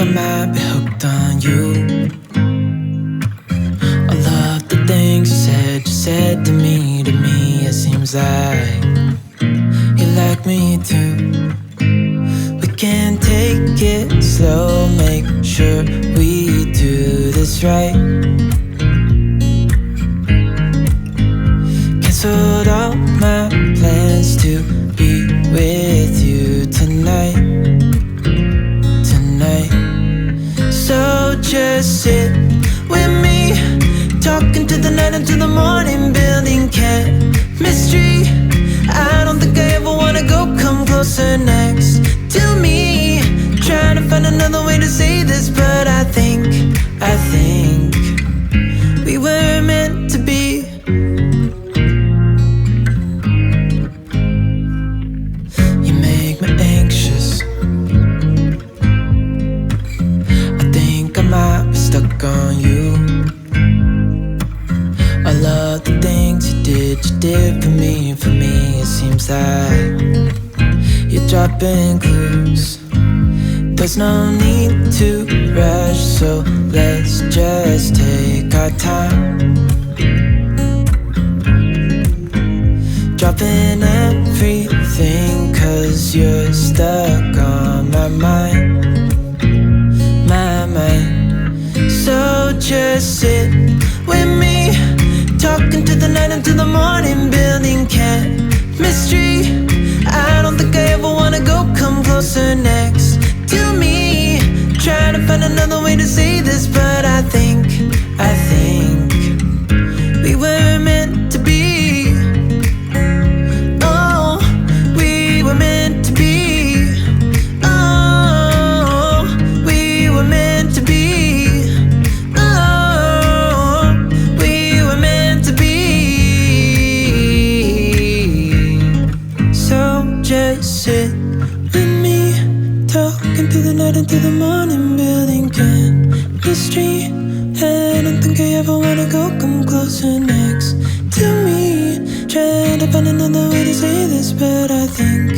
I might be hooked on you. All of the things you said to me, it seems like you like me too. We can take it slow, make sure we do this right. Canceled all my plans to be with you tonight. So just sit with me, talking to the night until the morning, building chemistry. I don't think I ever wanna go, come closer next to me. Trying to find another way to say this, but I think we were meant to be. You make me anxious. I might be stuck on you. All of the things you did for me, it seems like you're dropping clues. There's no need to rush, so let's just take our time. Dropping everything, 'cause you're stuck on my mind. So just sit with me, talking to the night until the morning, building chemistry. I don't think I ever wanna go, come closer next to me. Trying to find another way to say this, but I think we were meant to be. Oh, we were meant to be. Oh, we were meant to be. Just sit with me, talking through the night until the morning, building chemistry. I don't think I ever wanna go, come closer next to me. Trying to find another way to say this, but I think